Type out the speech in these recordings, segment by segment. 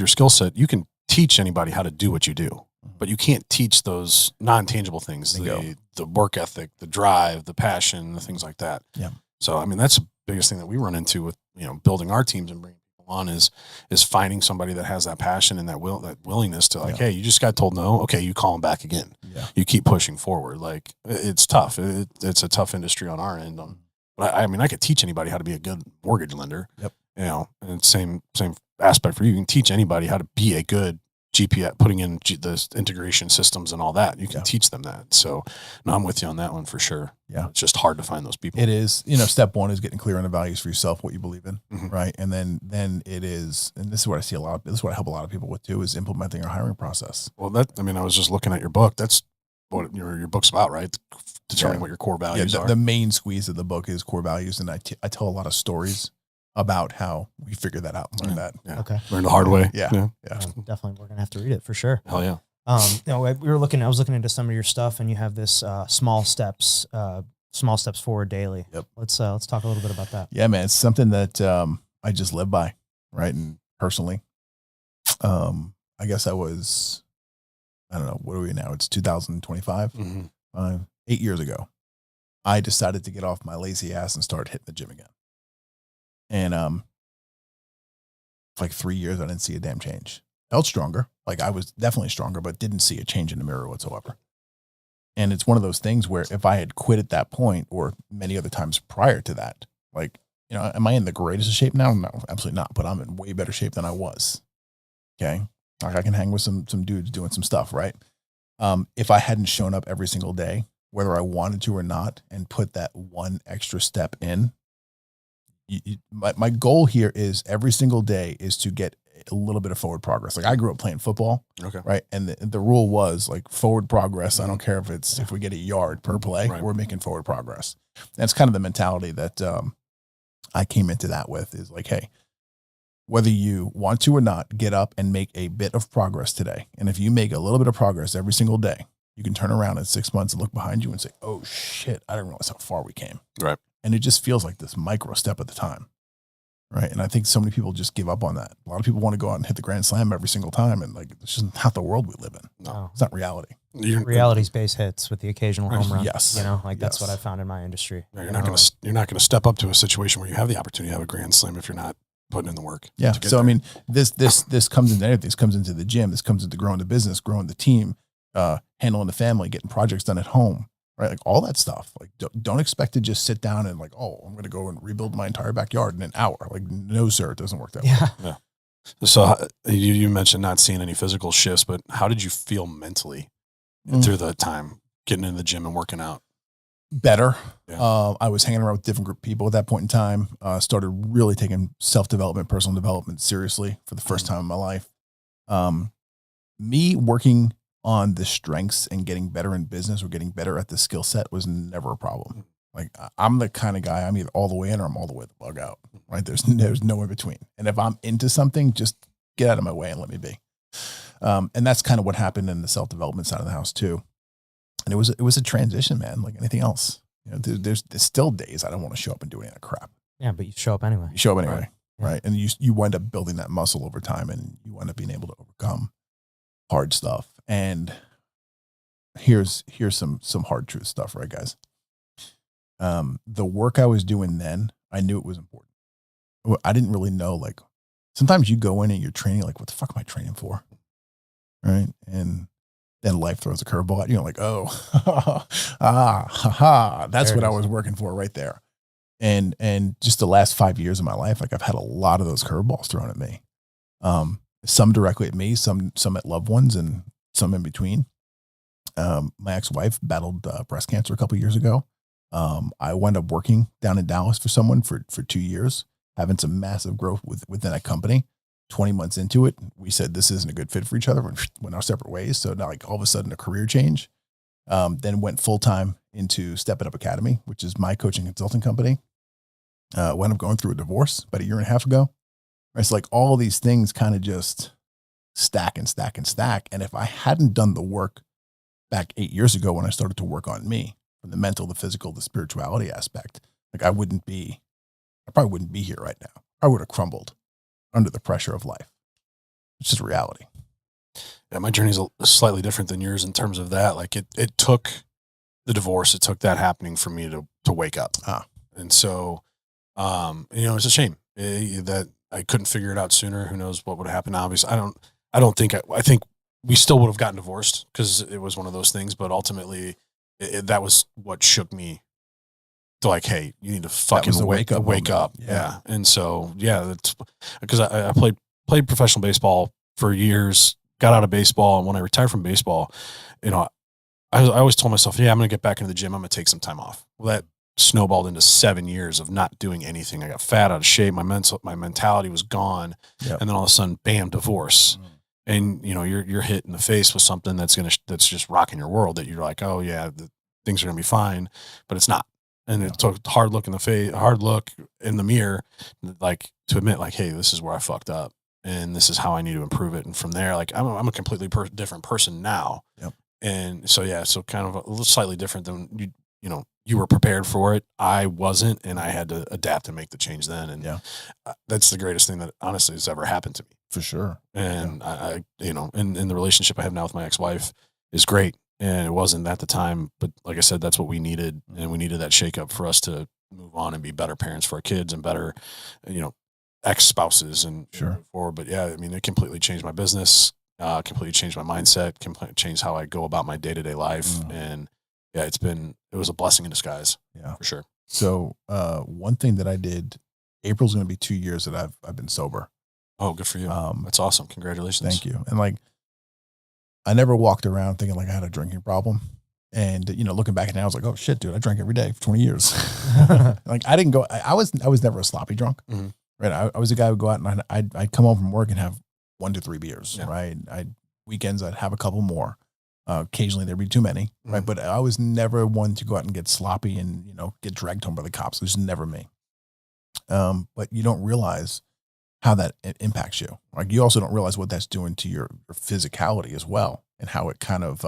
your skill set, you can teach anybody how to do what you do, but you can't teach those non-tangible things, the work ethic, the drive, the passion, the things like that. Yeah. So, I mean, that's the biggest thing that we run into with, building our teams and bringing people on is finding somebody that has that passion and that willingness to hey, you just got told no. Okay. You call them back again. Yeah. You keep pushing forward. Like it's tough. It's a tough industry on our end. But I mean, I could teach anybody how to be a good mortgage lender. Yep. And same aspect for you. You can teach anybody how to be a good GPS, putting in the integration systems and all that. You can teach them that. So no, I'm with you on that one for sure. Yeah. It's just hard to find those people. It is, step one is getting clear on the values for yourself, what you believe in. Mm-hmm. Right. And then it is, and this is what I see this is what I help a lot of people with too, is implementing our hiring process. Well, I was just looking at your book. That's what your book's about, right? Determining what your core values are. The main squeeze of the book is core values. And I tell a lot of stories about how we figured that out and learned that. Yeah. Okay. Learn the hard way. Yeah. Definitely. We're going to have to read it for sure. Hell yeah. I was looking into some of your stuff and you have this small steps forward daily. Yep. Let's talk a little bit about that. Yeah, man. It's something that I just live by, right? And personally, I guess I don't know, what are we now? It's 2025. Mm-hmm. 8 years ago, I decided to get off my lazy ass and start hitting the gym again. And for like 3 years, I didn't see a damn change. Felt stronger. Like I was definitely stronger, but didn't see a change in the mirror whatsoever. And it's one of those things where if I had quit at that point or many other times prior to that, like, am I in the greatest of shape now? No, absolutely not. But I'm in way better shape than I was. Okay. Like I can hang with some dudes doing some stuff, right? If I hadn't shown up every single day, whether I wanted to or not, and put that one extra step in, my goal here is every single day is to get a little bit of forward progress. Like I grew up playing football, right? And the rule was like forward progress. I don't care if we get a yard per play, we're making forward progress. That's kind of the mentality that I came into that with is like, hey, whether you want to or not, get up and make a bit of progress today. And if you make a little bit of progress every single day, you can turn around in 6 months and look behind you and say, oh shit, I didn't realize how far we came. Right. And it just feels like this micro step at the time. Right. And I think so many people just give up on that. A lot of people want to go out and hit the grand slam every single time. And like, it's just not the world we live in. No, it's not reality. Reality's base hits with the occasional home run. Yes. That's what I found in my industry. You're not going to step up to a situation where you have the opportunity to have a grand slam if you're not putting in the work. Yeah. So, I mean, this comes into everything. This comes into the gym. This comes into growing the business, growing the team, handling the family, getting projects done at home. Right. Like all that stuff. Like don't expect to just sit down and like, oh, I'm going to go and rebuild my entire backyard in an hour. Like, no, sir, it doesn't work that way. Yeah. So you mentioned not seeing any physical shifts, but how did you feel mentally through the time getting in the gym and working out? Better. Yeah. I was hanging around with different group of people at that point in time. Started really taking self-development, personal development seriously for the first time in my life. Me working on the strengths and getting better in business or getting better at the skill set was never a problem. Like I'm the kind of guy, I'm either all the way in or I'm all the way the bug out, right? There's no in between. And if I'm into something, just get out of my way and let me be. And that's kind of what happened in the self-development side of the house too. And it was a transition, man, like anything else. There's still days I don't want to show up and do any of that crap. Yeah, but you show up anyway. You show up anyway, right? And you wind up building that muscle over time and you wind up being able to overcome hard stuff. And here's some hard truth stuff, right, guys? The work I was doing then, I knew it was important. I didn't really know, like, sometimes you go in and you're training, like, what the fuck am I training for? Right. And then life throws a curveball at you, like, oh, that's what I was working for right there. And just the last 5 years of my life, like I've had a lot of those curveballs thrown at me. Some directly at me, some at loved ones, and some in between. My ex-wife battled breast cancer a couple of years ago. I wound up working down in Dallas for someone for 2 years, having some massive growth within a company. 20 months into it, we said, this isn't a good fit for each other. We went our separate ways. So now, like, all of a sudden a career change, then went full-time into Step It Up Academy, which is my coaching consulting company. Wound up going through a divorce about a year and a half ago. It's like all these things kind of just stack and stack and stack. And if I hadn't done the work back 8 years ago when I started to work on me, from the mental, the physical, the spirituality aspect, like I probably wouldn't be here right now. I would have crumbled under the pressure of life. It's just reality. Yeah, my journey's slightly different than yours in terms of that. Like it took the divorce, it took that happening for me to wake up. And so, it's a shame that I couldn't figure it out sooner. Who knows what would have happened? Obviously, I think we still would have gotten divorced because it was one of those things. But ultimately, that was what shook me to like, hey, you need to fucking wake up. Yeah. And so, that's because I played professional baseball for years, got out of baseball. And when I retired from baseball, I always told myself, I'm going to get back into the gym. I'm going to take some time off. Well, that snowballed into 7 years of not doing anything. I got fat, out of shape. My mentality was gone. Yep. And then all of a sudden, bam, divorce. And you're hit in the face with something that's just rocking your world, that you're like, oh yeah, things are going to be fine, but it's not. And it took a hard look in the mirror, like to admit like, hey, this is where I fucked up and this is how I need to improve it. And from there, like I'm a completely different person now. Yep. And so kind of a little slightly different than you were prepared for it. I wasn't, and I had to adapt and make the change then. And that's the greatest thing that honestly has ever happened to me. For sure. And I and the relationship I have now with my ex-wife is great. And it wasn't at the time, but like I said, that's what we needed. And we needed that shakeup for us to move on and be better parents for our kids and better, ex-spouses and move forward. But it completely changed my business, completely changed my mindset, completely changed how I go about my day-to-day life. And it was a blessing in disguise. Yeah, for sure. So, one thing that I did, April's going to be 2 years that I've been sober. Oh, good for you. That's awesome. Congratulations. Thank you. And like, I never walked around thinking like I had a drinking problem. And, looking back now, I was like, oh shit, dude, I drank every day for 20 years. Like I didn't go, I was never a sloppy drunk. Mm-hmm. Right. I was a guy who would go out and I'd come home from work and have 1 to 3 beers. Yeah. Right. Weekends, I'd have a couple more. Occasionally there'd be too many. Mm-hmm. Right. But I was never one to go out and get sloppy and, get dragged home by the cops. It was never me. But you don't realize how that impacts you. Like you also don't realize what that's doing to your physicality as well, and how it kind of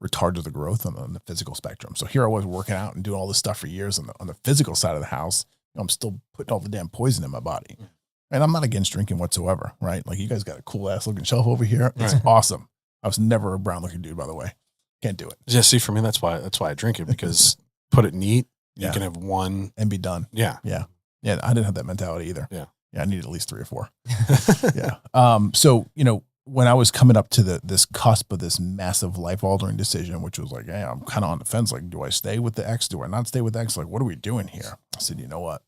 retards the growth on the physical spectrum. So here I was working out and doing all this stuff for years on the physical side of the house. I'm still putting all the damn poison in my body. And I'm not against drinking whatsoever, right? Like you guys got a cool ass looking shelf over here. It's awesome. I was never a brown looking dude, by the way. Can't do it. Yeah, see, for me, that's why I drink it, because put it neat. You can have one and be done. Yeah. Yeah. Yeah. I didn't have that mentality either. Yeah. Yeah, I needed at least 3 or 4. Yeah. So, when I was coming up to this cusp of this massive life altering decision, which was like, hey, I'm kind of on the fence. Like, do I stay with the ex? Do I not stay with the ex? Like, what are we doing here? I said, you know what?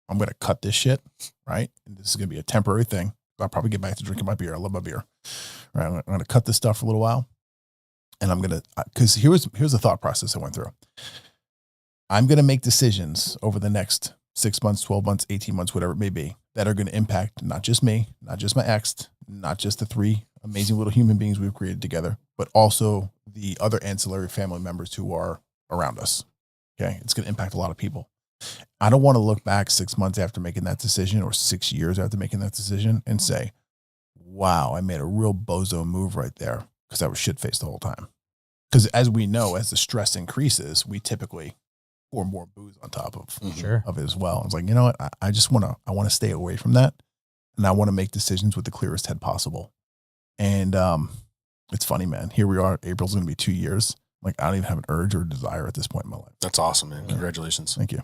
I'm going to cut this shit. Right. And this is going to be a temporary thing. I'll probably get back to drinking my beer. I love my beer. Right. I'm going to cut this stuff for a little while. And I'm going to, because here's the thought process I went through. I'm going to make decisions over the next 6 months, 12 months, 18 months, whatever it may be, that are going to impact not just me, not just my ex, not just the 3 amazing little human beings we've created together, but also the other ancillary family members who are around us. Okay. It's going to impact a lot of people. I don't want to look back 6 months after making that decision or 6 years after making that decision and say, wow, I made a real bozo move right there, because I was shit-faced the whole time. Because as we know, as the stress increases, we typically pour more booze on top of it as well. I was like, you know what? I just want to stay away from that. And I want to make decisions with the clearest head possible. And it's funny, man. Here we are. April's going to be 2 years. Like, I don't even have an urge or desire at this point in my life. That's awesome, man. Congratulations. Thank you.